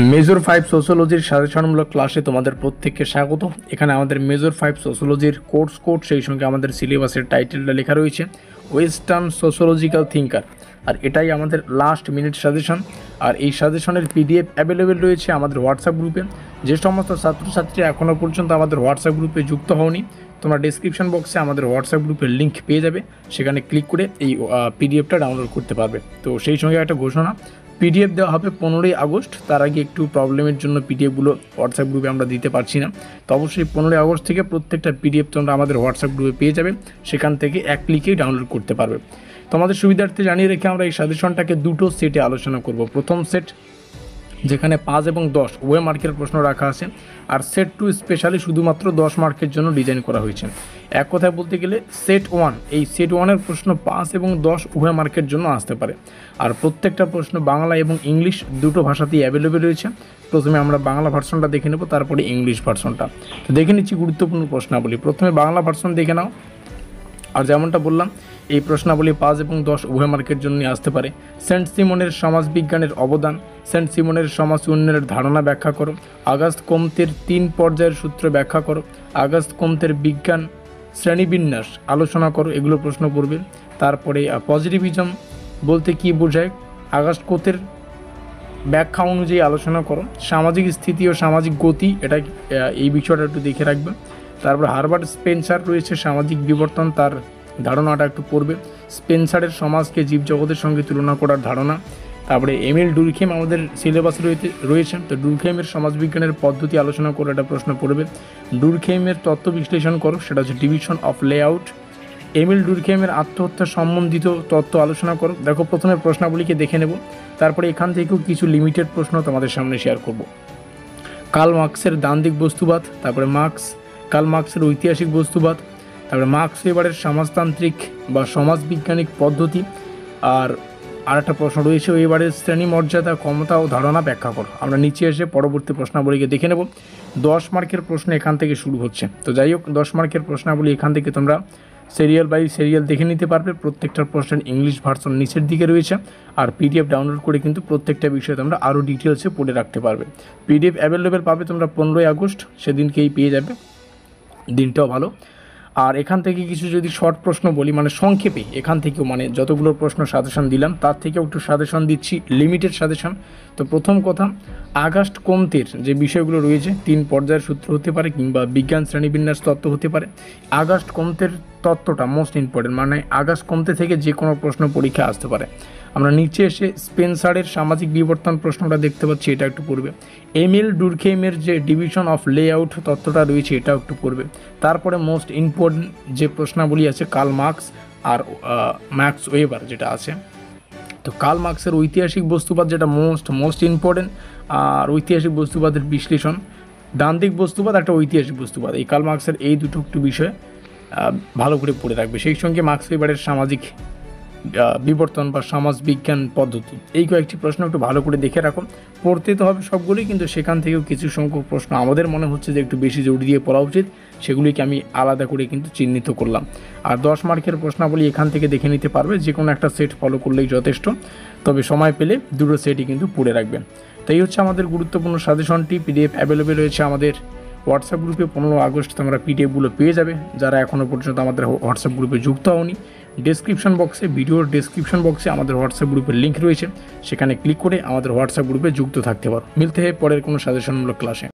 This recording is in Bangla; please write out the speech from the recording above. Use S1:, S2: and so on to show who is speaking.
S1: মেজর 5 সোশ্যোলজির সাজেশনমূলক ক্লাসে তোমাদের প্রত্যেককে স্বাগত। এখানে আমাদের মেজর 5 সোশ্যোলজির কোর্স কোড, সেই সঙ্গে আমাদের সিলেবাসের টাইটেলটা লেখা রয়েছে ওয়েস্টার্ন সোশ্যোলজিক্যাল থিঙ্কার, আর এটাই আমাদের লাস্ট মিনিট সাজেশন। আর এই সাজেশনের পিডিএফ অ্যাভেলেবেল রয়েছে আমাদের হোয়াটসঅ্যাপ গ্রুপে। যে সমস্ত ছাত্রছাত্রী এখনও পর্যন্ত আমাদের হোয়াটসঅ্যাপ গ্রুপে যুক্ত হওনি, তোমরা ডেসক্রিপশন বক্সে আমাদের হোয়াটসঅ্যাপ গ্রুপের লিঙ্ক পেয়ে যাবে, সেখানে ক্লিক করে এই পিডিএফটা ডাউনলোড করতে পারবে। তো সেই সঙ্গে একটা ঘোষণা, পিডিএফ দেওয়া হবে 15ই আগস্ট। তার আগে একটু প্রবলেমের জন্য পিডিএফগুলো হোয়াটসঅ্যাপ গ্রুপে আমরা দিতে পারছি না। তো অবশ্যই 15ই আগস্ট থেকে প্রত্যেকটা পিডিএফ তোমরা আমাদের হোয়াটসঅ্যাপ গ্রুপে পেয়ে যাবে, সেখান থেকে এক ক্লিকেই ডাউনলোড করতে পারবে। তোমাদের সুবিধার্থে জানিয়ে রেখে আমরা এই সাজেশনটাকে দুটো সেটে আলোচনা করব। প্রথম সেট যেখানে 5 এবং 10 উভয় মার্কের প্রশ্ন রাখা আছে, আর সেট 2 স্পেশালি শুধুমাত্র 10 মার্কের জন্য ডিজাইন করা হয়েছে। এক কথায় বলতে গেলে সেট 1, এই সেট 1-এর প্রশ্ন 5 এবং 10 উভয় মার্কের জন্য আসতে পারে। আর প্রত্যেকটা প্রশ্ন বাংলা এবং ইংলিশ দুটো ভাষাতেই অ্যাভেলেবেল রয়েছে। প্রথমে আমরা বাংলা ভার্সনটা দেখে নেব, তারপরে ইংলিশ ভার্সনটা। তো দেখে নিচ্ছি গুরুত্বপূর্ণ প্রশ্নাবলী। প্রথমে বাংলা ভার্সন দেখে নাও। আর যেমনটা বললাম, এই প্রশ্নাবলী 5 এবং 10 উভয় মার্কের জন্যই আসতে পারে। সেন্ট সিমনের সমাজবিজ্ঞানের অবদান, সেন্ট সিমনের সমাজ উন্নয়নের ধারণা ব্যাখ্যা করো, আগস্ট কমতের 3 পর্যায়ের সূত্র ব্যাখ্যা করো, আগস্ট কমতের বিজ্ঞান শ্রেণীবিন্যাস আলোচনা করো, এগুলো প্রশ্ন পড়বে। তারপরে পজিটিভিজম বলতে কী বোঝায়, আগস্ট কোতের ব্যাখ্যা অনুযায়ী আলোচনা করো, সামাজিক স্থিতি ও সামাজিক গতি, এটা এই বিষয়টা একটু দেখে রাখবে। তারপর হারবার্ট স্পেন্সার রয়েছে সামাজিক বিবর্তন, তার ধারণাটা একটু পড়বে। স্পেন্সারের সমাজকে জীবজগতের সঙ্গে তুলনা করার ধারণা। তারপরে এমিল ডুরখেম আমাদের সিলেবাসে রয়েছে, তো ডুরখেমের সমাজবিজ্ঞানের পদ্ধতি আলোচনা করে একটা প্রশ্ন পড়বে। ডুরখেমের তত্ত্ব বিশ্লেষণ করো, সেটা হচ্ছে ডিভিশন অফ লেআউট। এমিল ডুরখেমের আত্মহত্যা সম্বন্ধিত তত্ত্ব আলোচনা করো। দেখো, প্রথমে প্রশ্নাবলীকে দেখে নেব, তারপরে এখান থেকেও কিছু লিমিটেড প্রশ্ন তোমাদের সামনে শেয়ার করব। কার্ল মার্কসের দ্বান্দ্বিক বস্তুবাদ, তারপরে কার্ল মার্কসের ঐতিহাসিক বস্তুবাদ, তারপরে মার্কস ওয়েবারের সমাজতান্ত্রিক বা সমাজবিজ্ঞানিক পদ্ধতি। আর একটা প্রশ্ন রয়েছে, ওয়েবারের শ্রেণী মর্যাদা, ক্ষমতা ও ধারণা ব্যাখ্যা করো। আমরা নিচে এসে পরবর্তী প্রশ্নাবলীকে দেখে নেব। 10 মার্কের প্রশ্ন এখান থেকে শুরু হচ্ছে। তো যাই হোক, 10 মার্কের প্রশ্নাবলী এখান থেকে তোমরা সিরিয়াল বাই সিরিয়াল দেখে নিতে পারবে। প্রত্যেকটা প্রশ্নের ইংলিশ ভার্সন নিচের দিকে রয়েছে, আর পিডিএফ ডাউনলোড করে কিন্তু প্রত্যেকটা বিষয়ে তোমরা আরও ডিটেলসে পড়ে রাখতে পারবে। পিডিএফ অ্যাভেলেবেল পাবে তোমরা 15ই আগস্ট, সেদিনকেই পেয়ে যাবে, দিনটাও ভালো। আর এখান থেকে কিছু যদি শর্ট প্রশ্ন বলি, মানে সংক্ষেপে, এখান থেকেও মানে যতগুলো প্রশ্ন সাজেশন দিলাম তার থেকেও একটু সাজেশন দিচ্ছি, লিমিটেড সাজেশন। তো প্রথম কথা, আগস্ট কমতের যে বিষয়গুলো রয়েছে, 3 পর্যায়ের সূত্র হতে পারে কিংবা বিজ্ঞান শ্রেণীবিন্যাস তত্ত্ব হতে পারে। আগস্ট কমতের তত্ত্বটা মোস্ট ইম্পর্টেন্ট, মানে আগস্ট কমতে থেকে যে কোনো প্রশ্ন পরীক্ষা আসতে পারে। আমরা নিচে এসে স্পেন্সারের সামাজিক বিবর্তন প্রশ্নটা দেখতে পাচ্ছি, এটা একটু পড়বে। এমিল ডুরখেইমের যে ডিভিশন অফ লেআউট তত্ত্বটা রয়েছে, এটাও একটু পড়বে। তারপরে মোস্ট ইম্পর্টেন্ট যে প্রশ্নাবলী আছে, কার্ল মার্কস আর ম্যাক্স ওয়েবার যেটা আছে। তো কার্ল মার্কসের ঐতিহাসিক বস্তুবাদ যেটা মোস্ট ইম্পর্টেন্ট, আর ঐতিহাসিক বস্তুবাদের বিশ্লেষণ, দ্বান্দ্বিক বস্তুবাদ একটা ঐতিহাসিক বস্তুবাদ, এই কার্ল মার্কসের এই দুটো একটু বিষয় ভালো করে পড়ে রাখবে। সেই সঙ্গে মার্কস ওয়েবারের সামাজিক বিবর্তন বা সমাজ বিজ্ঞান পদ্ধতি, এই কয়েকটি প্রশ্ন একটু ভালো করে দেখে রাখো। পড়তে তো হবে সবগুলোই, কিন্তু সেখান থেকেও কিছু সংখ্যক প্রশ্ন আমাদের মনে হচ্ছে যে একটু বেশি জোর দিয়ে পড়া উচিত, সেগুলিকে আমি আলাদা করে কিন্তু চিহ্নিত করলাম। আর 10 মার্কের প্রশ্নাবলী এখান থেকে দেখে নিতে পারবে, যে কোনো একটা সেট ফলো করলেই যথেষ্ট, তবে সময় পেলে দুটো সেটই কিন্তু পড়ে রাখবেন। তাই হচ্ছে আমাদের গুরুত্বপূর্ণ সাজেশনটি। পিডিএফ অ্যাভেলেবেল রয়েছে আমাদের হোয়াটসঅ্যাপ গ্রুপে। 15 আগস্ট তোমরা পিডিএফগুলো পেয়ে যাবে, যারা এখনও পর্যন্ত আমাদের হোয়াটসঅ্যাপ গ্রুপে যুক্ত হওনি। ডেসক্রিপশন বক্সে, ভিডিওর ডেসক্রিপশন বক্সে আমাদের হোয়াটসঅ্যাপ গ্রুপের লিঙ্ক রয়েছে, সেখানে ক্লিক করে আমাদের হোয়াটসঅ্যাপ গ্রুপে যুক্ত থাকতে পারো। মিলতে হয় পরের কোনো সাজেশনমূলক ক্লাসে।